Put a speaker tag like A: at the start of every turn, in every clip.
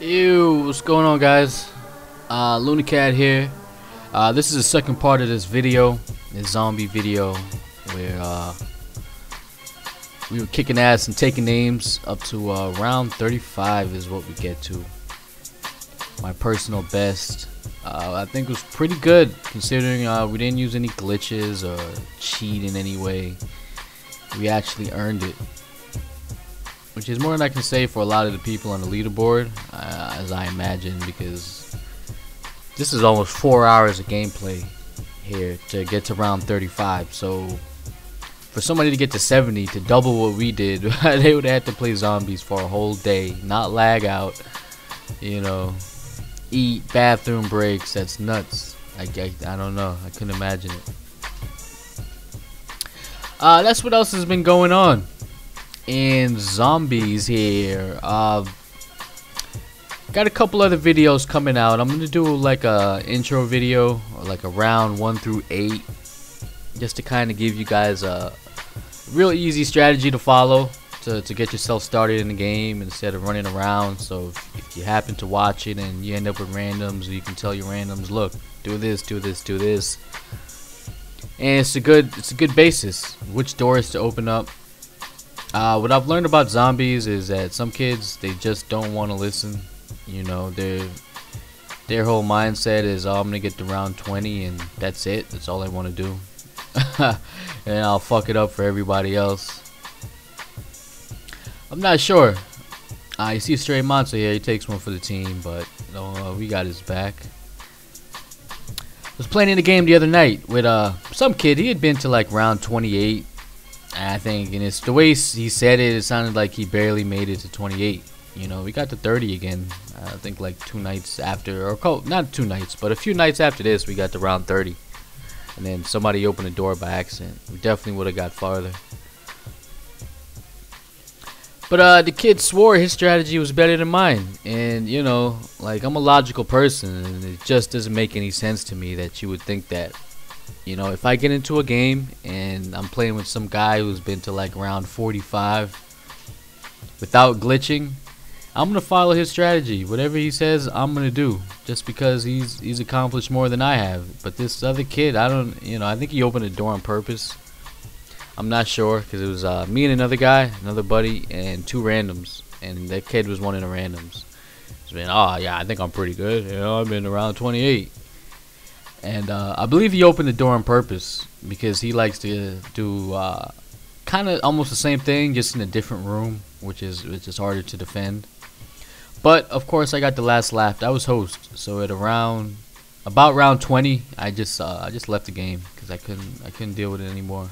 A: Ew, what's going on, guys? TOALunycat here. This is the second part of this video, this zombie video, where we were kicking ass and taking names up to round 35 is what we get to. My personal best. I think it was pretty good considering we didn't use any glitches or cheat in any way. We actually earned it, which is more than I can say for a lot of the people on the leaderboard, as I imagine, because this is almost 4 hours of gameplay here to get to round 35. So for somebody to get to 70, to double what we did, they would have to play zombies for a whole day, not lag out, you know, eat, bathroom breaks. That's nuts. I don't know, I couldn't imagine it. That's what else has been going on in zombies here. Got a couple other videos coming out. I'm gonna do like a intro video, or like a round 1 through 8, just to kind of give you guys a real easy strategy to follow to get yourself started in the game instead of running around. So if you happen to watch it and you end up with randoms, you can tell your randoms, look, do this, do this, do this, and it's a good basis which doors to open up. What I've learned about zombies is that some kids, they just don't want to listen. You know, their whole mindset is, oh, I'm gonna get to round 20 and that's it. That's all I want to do. And I'll fuck it up for everybody else. I'm not sure. You see a stray monster here. He takes one for the team, but we got his back. I was playing in the game the other night with some kid. He had been to like round 28. I think, and it's the way he said it, it sounded like he barely made it to 28. You know, we got to 30 again. I think like 2 nights after, or not 2 nights, but a few nights after this, we got to round 30. And then somebody opened the door by accident. We definitely would have got farther. But the kid swore his strategy was better than mine. And, you know, like, I'm a logical person, and it just doesn't make any sense to me that you would think that. You know, if I get into a game and I'm playing with some guy who's been to like round 45 without glitching, I'm gonna follow his strategy. Whatever he says, I'm gonna do, just because he's accomplished more than I have. But this other kid, I think he opened the door on purpose. I'm not sure, because it was me and another guy, another buddy, and 2 randoms, and that kid was one of the randoms. He's been, oh yeah, I think I'm pretty good. You know, I've been around 28. And I believe he opened the door on purpose because he likes to do kind of almost the same thing, just in a different room, which is harder to defend. But of course, I got the last laugh. I was host, so at about round 20, I just left the game because I couldn't deal with it anymore.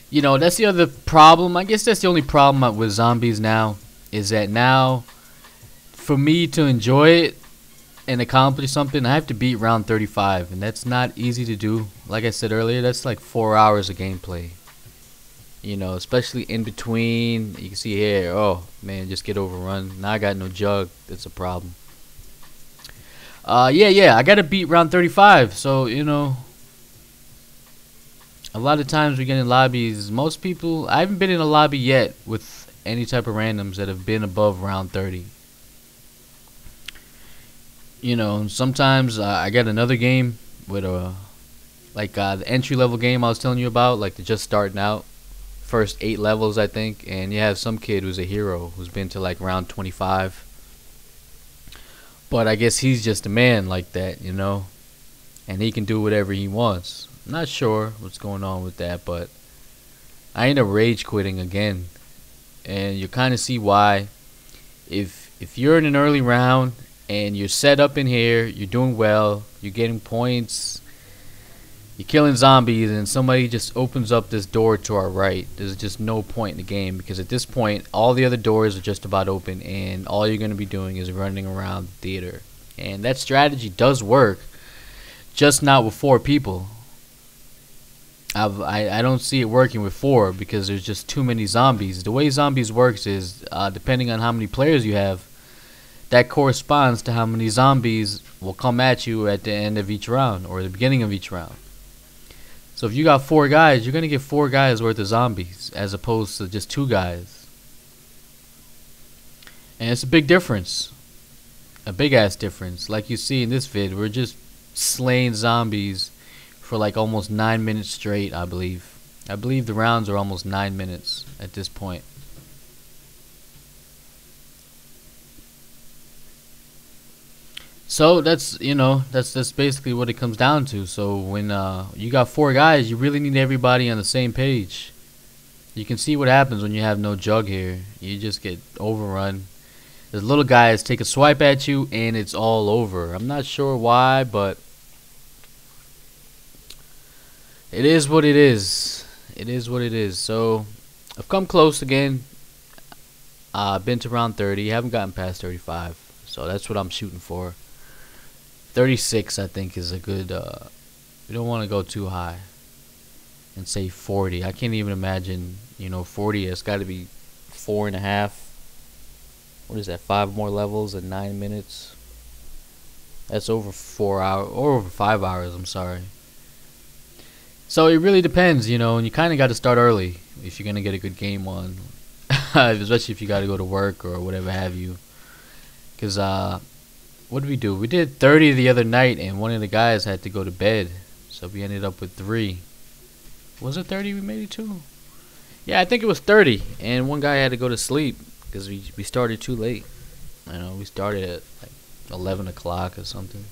A: You know, that's the other problem. I guess that's the only problem with zombies now, is that now for me to enjoy it and accomplish something, I have to beat round 35, and that's not easy to do. Like I said earlier, that's like 4 hours of gameplay. You know, especially in between. You can see here, oh man, just get overrun. Now I got no jug. That's a problem. Yeah, I gotta beat round 35. So, you know, a lot of times we get in lobbies. Most people, I haven't been in a lobby yet with any type of randoms that have been above round 30. You know, sometimes I got another game with the entry level game I was telling you about, like the just starting out, first 8 levels I think, and you have some kid who's a hero who's been to like round 25. But I guess he's just a man like that, you know, and he can do whatever he wants. I'm not sure what's going on with that, but I end up rage quitting again, and you kind of see why. If you're in an early round and you're set up in here, you're doing well, you're getting points, you're killing zombies, and somebody just opens up this door to our right, there's just no point in the game, because at this point all the other doors are just about open, and all you're going to be doing is running around the theater. And that strategy does work, just not with 4 people. I don't see it working with 4 because there's just too many zombies. The way zombies works is, depending on how many players you have, that corresponds to how many zombies will come at you at the end of each round or the beginning of each round. So if you got 4 guys, you're going to get 4 guys worth of zombies as opposed to just 2 guys. And it's a big difference. A big ass difference. Like you see in this vid, we're just slaying zombies for like almost 9 minutes straight, I believe. I believe the rounds are almost 9 minutes at this point. So that's, you know, that's basically what it comes down to. So when you got 4 guys, you really need everybody on the same page. You can see what happens when you have no jug here. You just get overrun. The little guys take a swipe at you and it's all over. I'm not sure why, but it is what it is. It is what it is. So I've come close again. I've been to round 30. Haven't gotten past 35. So that's what I'm shooting for. 36 I think is a good, we don't want to go too high and say 40. I can't even imagine, you know, 40. It's got to be 4.5. What is that, 5 more levels in 9 minutes? That's over 4 hours, or over 5 hours, I'm sorry. So it really depends, you know, and you kind of got to start early if you're going to get a good game on. Especially if you got to go to work or whatever have you. Because, what did we do? We did 30 the other night, and one of the guys had to go to bed. So we ended up with 3. Was it 30 we made it to? Yeah, I think it was 30. And one guy had to go to sleep because we started too late. You know, we started at like 11 o'clock or something.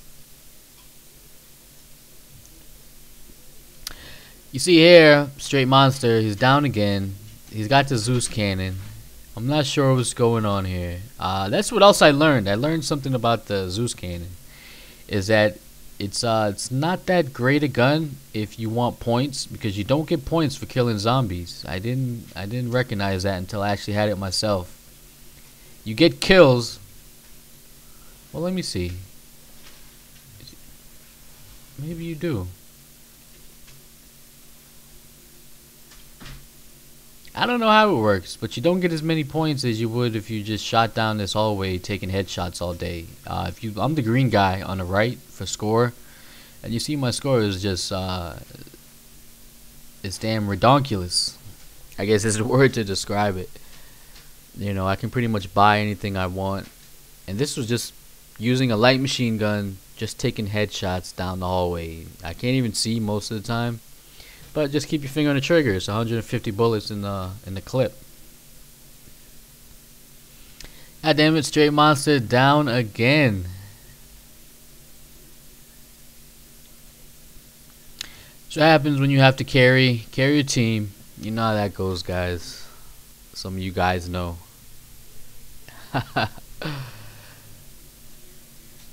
A: You see here, Straight Monster, he's down again. He's got the Zeus cannon. I'm not sure what's going on here. That's what else I learned. I learned something about the Zeus cannon. Is that it's not that great a gun if you want points, because you don't get points for killing zombies. I didn't recognize that until I actually had it myself. You get kills. Well, let me see. Maybe you do. I don't know how it works, but you don't get as many points as you would if you just shot down this hallway taking headshots all day. I'm the green guy on the right for score, and you see my score is just it's damn redonkulous. I guess is the word to describe it. You know, I can pretty much buy anything I want, and this was just using a light machine gun, just taking headshots down the hallway. I can't even see most of the time. But just keep your finger on the trigger. It's 150 bullets in the clip. God damn it, Straight Monster down again. So what happens when you have to carry your team. You know how that goes, guys. Some of you guys know.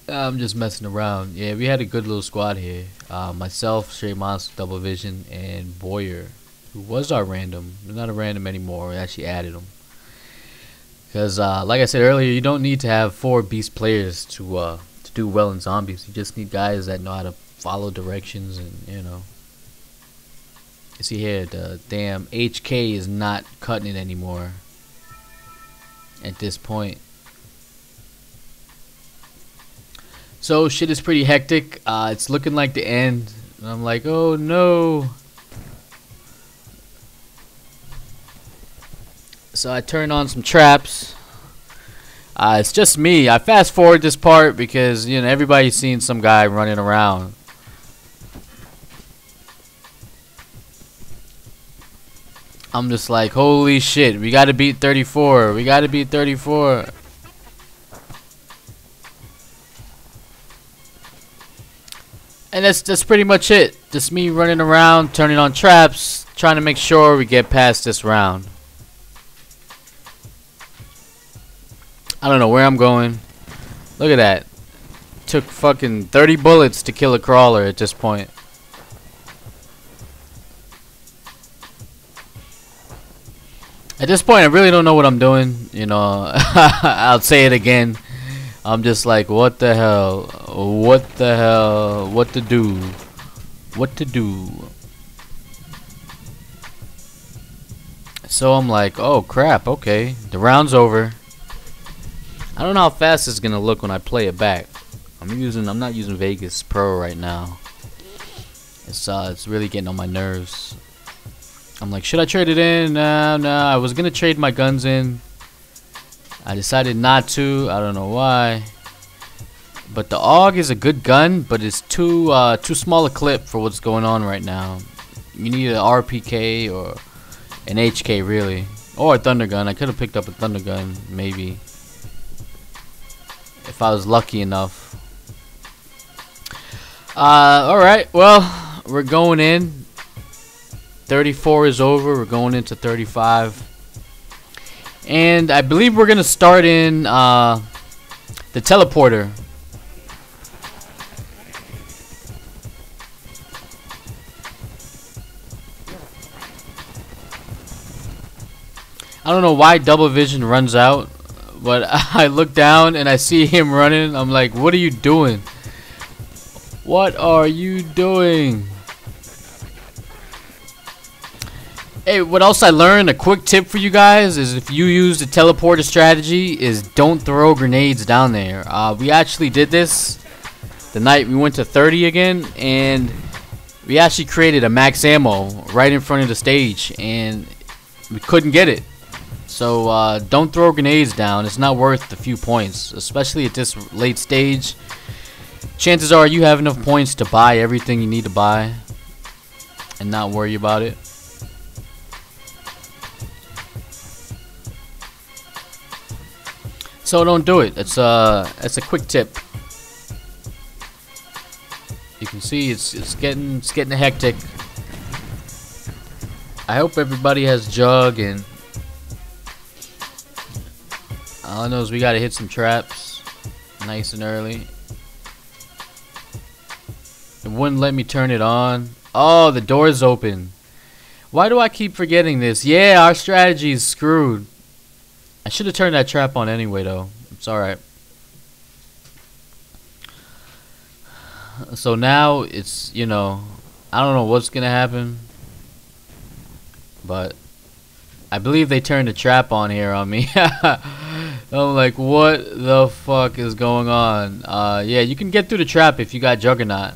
A: I'm just messing around. Yeah, we had a good little squad here. Myself, Straight Monster, Double Vision, and Boyer, who was our random. He's not a random anymore. We actually added him. Because, like I said earlier, you don't need to have 4 beast players to do well in zombies. You just need guys that know how to follow directions and, you know. You see here, the damn HK is not cutting it anymore at this point. So shit is pretty hectic. It's looking like the end. And I'm like, oh no. So I turned on some traps. It's just me. I fast forward this part because, you know, everybody's seen some guy running around. I'm just like, holy shit, we gotta beat 34. We gotta beat 34. And that's pretty much it. Just me running around, turning on traps, trying to make sure we get past this round. I don't know where I'm going. Look at that. Took fucking 30 bullets to kill a crawler at this point. At this point, I really don't know what I'm doing. You know, I'll say it again. I'm just like, what the hell? What the hell? What to do? What to do? So I'm like, oh crap, okay. The round's over. I don't know how fast it's gonna look when I play it back. I'm not using Vegas Pro right now. It's really getting on my nerves. I'm like, should I trade it in? No, I was gonna trade my guns in. I decided not to. I don't know why. But the AUG is a good gun, but it's too small a clip for what's going on right now. You need an RPK or an HK really, or a thunder gun. I could have picked up a thunder gun maybe if I was lucky enough. Alright, well, we're going in. 34 is over. We're going into 35. And I believe we're going to start in the teleporter. I don't know why double vision runs out, but I look down and I see him running. I'm like, what are you doing? What are you doing? Hey, what else I learned? A quick tip for you guys is if you use the teleporter strategy is don't throw grenades down there. We actually did this the night we went to 30 again, and we actually created a max ammo right in front of the stage, and we couldn't get it. So don't throw grenades down. It's not worth the few points, especially at this late stage. Chances are you have enough points to buy everything you need to buy and not worry about it. So don't do it. It's a quick tip. You can see it's getting hectic. I hope everybody has jug, and all I know is we gotta hit some traps nice and early. It wouldn't let me turn it on. Oh, the door's open. Why do I keep forgetting this? Yeah, our strategy is screwed. I should have turned that trap on anyway, though. It's alright. So now it's, you know, I don't know what's gonna happen, but I believe they turned the trap on here on me. I'm like, what the fuck is going on? Yeah, you can get through the trap if you got Juggernaut.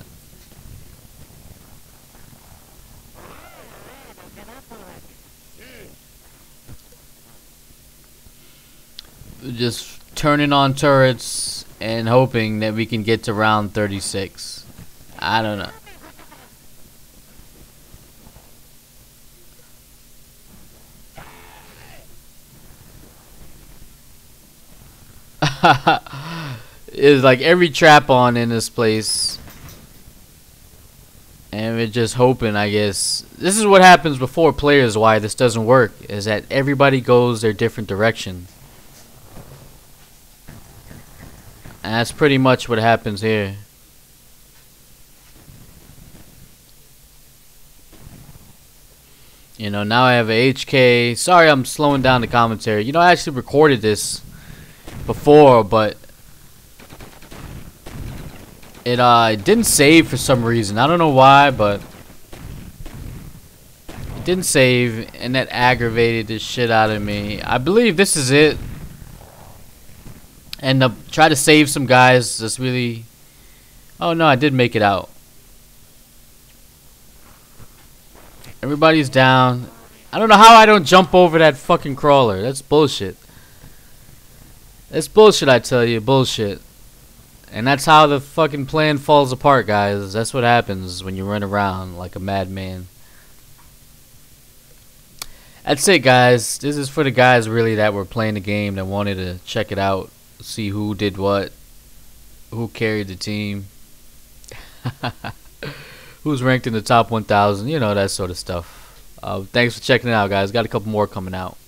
A: Just turning on turrets and hoping that we can get to round 36. I don't know. It's like every trap on in this place, and we're just hoping, I guess. This is what happens before players, why this doesn't work, is that everybody goes their different direction. And that's pretty much what happens here. You know, now I have a HK. Sorry I'm slowing down the commentary. You know, I actually recorded this before, but it didn't save for some reason. I don't know why, but it didn't save, and that aggravated the shit out of me. I believe this is it. And try to save some guys. That's really... Oh no, I did make it out. Everybody's down. I don't know how I don't jump over that fucking crawler. That's bullshit. That's bullshit, I tell you. Bullshit. And that's how the fucking plan falls apart, guys. That's what happens when you run around like a madman. That's it, guys. This is for the guys really that were playing the game, that wanted to check it out. See who did what, who carried the team, who's ranked in the top 1,000, you know, that sort of stuff. Thanks for checking it out, guys. Got a couple more coming out.